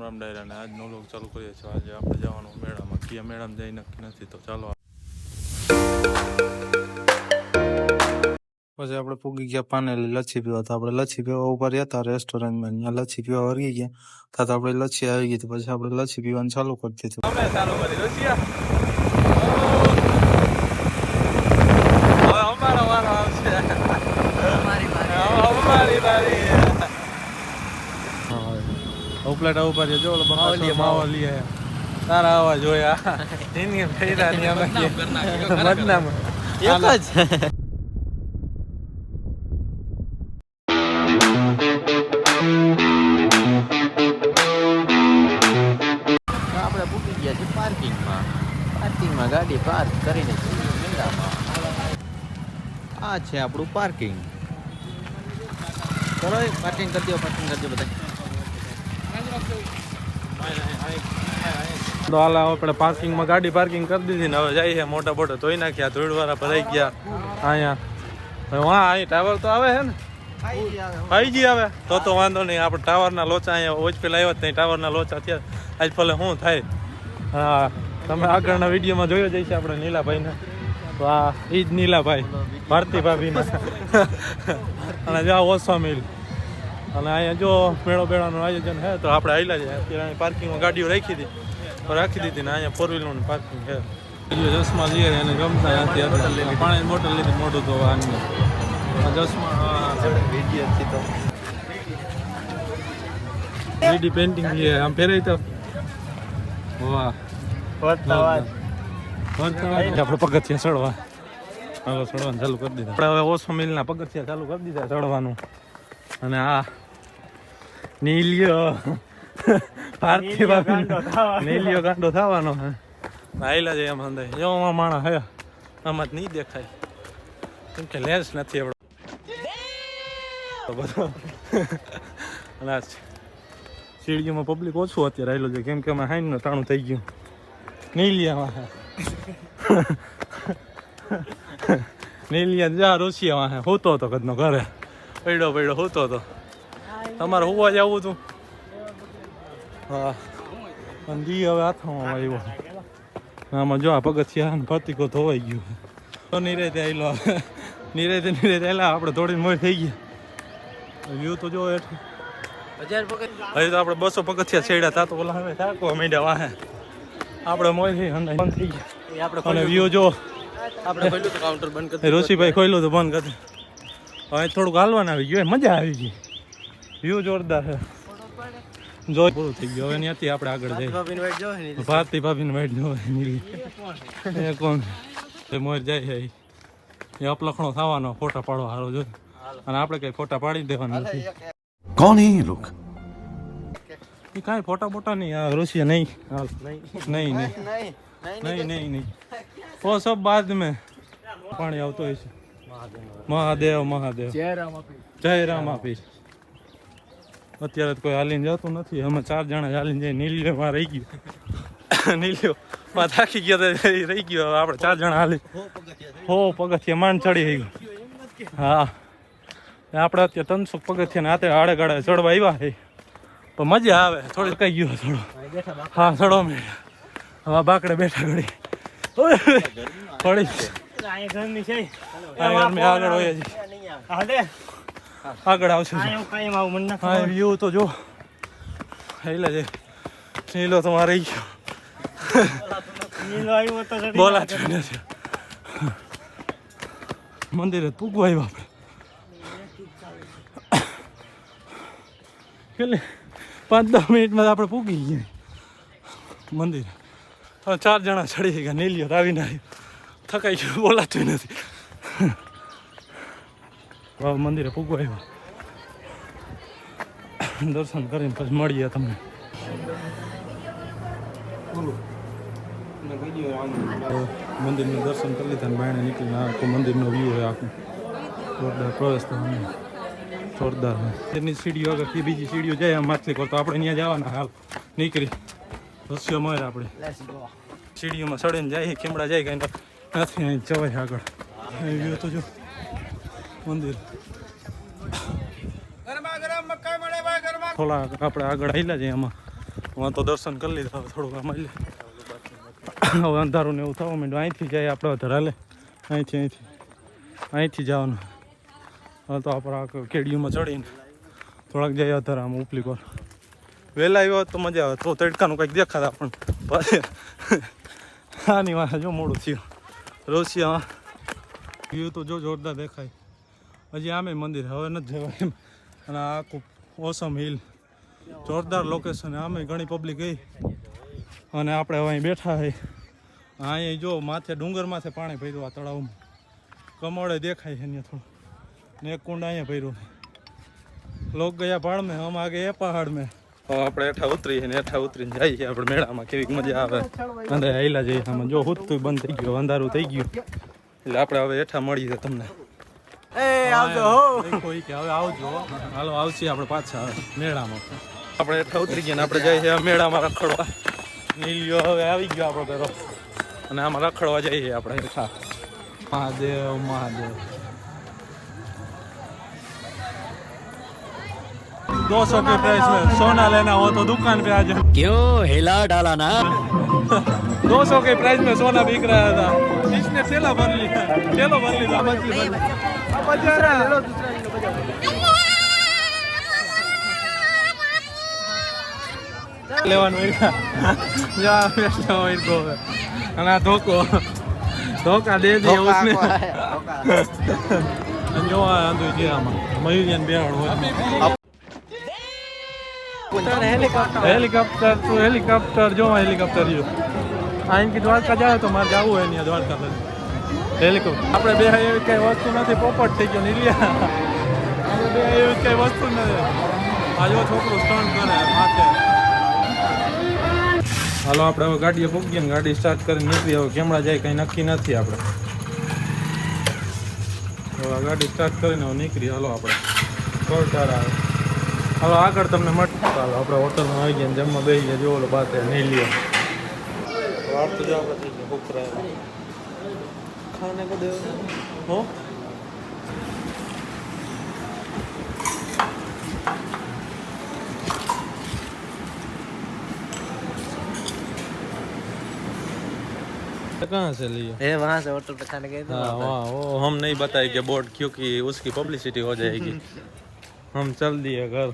રામ ડાયરા ને આજનો લોક ચાલુ કરીએ છીએ. આજે આપણે જવાનું મેળામાં. ક્યાં મેળામાં જઈ નક્કી નથી, તો ચાલો. પછી આપણે પૂગી ગયા પાનેલી લચ્છી પીવા. તો આપણે લચ્છી પીવા ઉપર હતા રેસ્ટોરન્ટમાં. અહીંયા લચ્છી પીવા વળગી ગયા તો આપણે લચ્છી આવી ગઈ. તો પછી આપણે લચ્છી પીવાનું ચાલુ કરી દીધું. અમારો વારો આવશે. ઉપલેટા ઉપર જો માવા લઈ આવ્યા. તારા આવા જોયા એની ફેરાની અમે બદનામ એક જ. આપણે પૂકી ગયા છીએ પાર્કિંગમાં ગાડી પાર્ક કરીને મેળામાં. આ છે આપણું પાર્કિંગ. ચલો પાર્કિંગ કરી દો બધા. તો હાલ આપણે પાર્કિંગમાં ગાડી પાર્કિંગ કરી દીધી ને હવે જઈએ મોટા બોટા ધોઈ નાખ્યા. ધોળવાળા ભરાઈ ગયા અહીંયા. હા અહીં ટાવર તો આવે છે ને 5G આવે તો વાંધો નહીં. આપણે ટાવરના લોચા અહીંયા ઓજ પેલા આવ્યા ત્યાં ટાવરના લોચા થયા. આજ ભલે શું થાય. હા તમે આગળના વિડીયોમાં જોયો જઈશે આપણે નીલાભાઈને. તો આ એ જ નીલાભાઈ ભારતી ભાભીને અને જ્યાં ઓછો મિલ. અને અહીંયા જો મેળો બેળાનું આયોજન છે તો આપણે આવેલા છે. અત્યારે પાર્કિંગમાં ગાડીઓ રાખી દીધી ને અહીંયા 4-wheelerનું પાર્કિંગ છે. ચશ્મા લઈએ એને ગમતા નથી. પાણીની બોટલ લીધી મોટું ધોવાની. ચશ્મા પેન્ટિંગ લઈએ આમ ફેરાય તો વાહ. આપણે પગથિયા ચડવા ચડવાનું ચાલુ કરી દીધા. આપણે હવે ઓછો મિલના પગથિયા ચાલુ કરી દીધા ચડવાનું. અને આ નીલિયો નીલિયો ગાંડો થવાનો હે. આયલા જાય એમ અંદર એવામાં માણસ હે આમાં જ નહીં દેખાય કેમ કે લેન્સ નથી એવડો બધો. અને આ સીડીઓમાં પબ્લિક ઓછું અત્યારે આવેલું છે કેમ કે અમે હાઈનનું ટાણું થઈ ગયું. નીલિયામાં નીલિયા જા રોસિયામાં હે હોતો હતો કદનો ઘરે પડ્યો હોતો હતો. તમારે હોવા જવું હતું. હા પણ દી હવે હાથમાં આવ્યો. આમાં જો આ પગથિયા પ્રતિકો ધોવાઈ ગયું. તો નિરેતે આવેલો નિરેતે આવેલા આપણે થોડી મોર થઈ ગયા. વ્યૂ તો જો હેઠું હજી તો આપણે 200 પગથિયા છેડ્યા હતા તો ઓલા હવે થાકવા માંડ્યા વાહે. આપણે મોર થઈ બંધ થઈ ગયા. અને વ્યૂ જો આપણે ખોલ્યું તો કાઉન્ટર બંધ કરી રોશીભાઈ ખોલ્યું તો બંધ કરી. હવે થોડુંક હાલવાનું આવી ગયું. મજા આવી ગઈ. વ્યૂ જોરદાર છે. જો પૂરું થઈ ગયું. હવે ત્યાંથી આપણે આગળ જઈએ. ભારતી ભાભીને વાઈટ જોવે કોણ મોર જાય છે એ અપલખણો થવાનો ફોટા પાડવા હારો જો. અને આપણે કઈ ફોટા પાડી દેવાના નથી. કોણ હે લોક એ કાંઈ ફોટા બોટા નહીં. આ રોશિયા નહીં નહીં ઓ સબ બાદ મેં પાણી આવતો હોય છે. મહાદેવ જય રામ આપીશ. અત્યારે તો કોઈ હાલીને જતું નથી. અમે 4 જણા હાલીને જઈએ. નીલિયોમાં રહી ગયું. નીલિયો માં થાકી ગયો રહી ગયો. હવે આપણે 4 જણા હાલી પગથિયા માંડ ચડી ગયું. હા આપણે અત્યારે 300 પગથિયા હાથે આડે ગાડે ચડવા આવ્યા છે પણ મજા આવે. થોડી કઈ ગયો થોડો. હા ચડો મેં હવે બાકડે બેઠા ઘડી પડી આગળ હોય છે. આગળ આવશે. હા વ્યૂ તો જો એટલે છે. નીલો તો મારે ગયો બોલાતું નથી. મંદિરે પૂગવા આવ્યા આપણે. કેટલે 5-10 મિનિટમાં આપણે પૂગી ગયા મંદિરે. 4 જણા ચડી ગયા. નીલિયો આવીને થકાઈ ગયો. બોલાતું નથી. મંદિરે પૂગવા આવ્યા. દર્શન કરીને પછી મળીએ તમને. મંદિરનું દર્શન કરી લીધા ને બાયણે નીકળીને આખું મંદિરનો વ્યૂ હોય આખું જોરદાર. પ્રવેશ થવાનો જોરદાર. મંદિરની સીડીઓ આગળ બીજી સીડીઓ જાય માછલી કરતો આપણે ત્યાં જવાના. હાલ નીકળી રસ્યો મળે આપણે સીડીઓમાં ચડીને જાય. કેમડા જાય કઈ નથી અહીં જવાય આગળ. વ્યૂ તો જો મંદિર થોડા આપણે આગળ આવેલા છે એમાં વहाँ તો દર્શન કરી લીધા હવે થોડુંક આમ લે હવે અંધારું ને એવું થવા માંડ્યું અહીંથી જાય આપણે વધારે હાલે અહીંથી જવાનું હવે તો આપણે આ કેડીયુમાં ચડીને થોડાક જાય વધારે આમ ઉપલી કોર વહેલા આવ્યો તો મજા આવે તો તડકાનું કંઈક દેખાતા પણ આની વાંહે જો મોડું થયું રોસિયા વ્યૂ તો જો જોરદાર દેખાય હજી આમે મંદિર હવે નથી જવાય એમ અને આ આખું ઓસમ હિલ જોરદાર લોકેશન આમે ઘણી પબ્લિક ગઈ અને આપણે હવે અહીં બેઠા છે અહીંયા જો માથે ડુંગર માથે પાણી ભર્યું આ તળાવમાં કમળે દેખાય છે અહીંયા થોડું ને એક કુંડ અહીંયા ભર્યું લોક ગયા પહાડ મેં હમ આગે એ પહાડ મેં હવે આપણે હેઠા ઉતરીએ ને હેઠા ઉતરીને જઈએ આપણે મેળામાં કેવી મજા આવે અંદર આયલા જઈએ આમાં જો હુતું બંધ થઈ ગયું અંધારું થઈ ગયું એટલે આપણે હવે હેઠા મળીએ તમને કોઈ કે હવે આવજો હાલો આવશે આપણે પાછા મેળામાં આપણે હેઠા ઉતરી ગયા ને આપણે જઈએ છીએ મેળામાં રખડવા નીલિયો હવે આવી ગયો આપણો પેરો અને આમાં રખડવા જઈએ આપણે હેઠા મહાદેવ મહાદેવ 200 के प्राइस में सोना लेना हो तो दुकान पे आ जाओ क्यों हिला डाला ना 200 के प्राइस में सोना बिक रहा था इसने थैला भर लिया थैलो भर लिया मछली लेवान जा बेस्ट और को અને ધોકા દે દે उसने જો આંદુ છે આમાં મયુરિયન બેહાડ હોય હેલિકોપ્ટર જો હેલિકોપ્ટર જો આઈનથી દ્વારકા જાય તો મારે જવું હોય ત્યાં દ્વારકા હેલિકોપ્ટર આપણે બે એવી કઈ વસ્તુ નથી પોપટ થઈ ગયો નીલિયા આપણે બે એવી કઈ વસ્તુ નથી આ જો છોકરું સ્ટન્ટ કરે માથે હાલો આપણે હવે ગાડીએ પૂગીએ ને ગાડી સ્ટાર્ટ કરીને નીકળી હવે કેમડા જાય કંઈ નક્કી નથી આપણે હવે ગાડી સ્ટાર્ટ કરીને હવે નીકળી હાલો આપણે કોલટાર આવે હાલો આગળ તમને મળતા હાલો આપણે હોટલમાં આવી ગયા જમવા બેસી ગયા જો ઓલો બાતે નહીં લે વાત તો જો આપણે થઈ ગયા ઉકરા ખાને કો દે હો कहाँ से लिए वहाँ से होटल पे खाने गए थे हाँ वहाँ वो हम नहीं बताएंगे बोर्ड क्योंकि उसकी पब्लिसिटी हो जाएगी हम चल दिए घर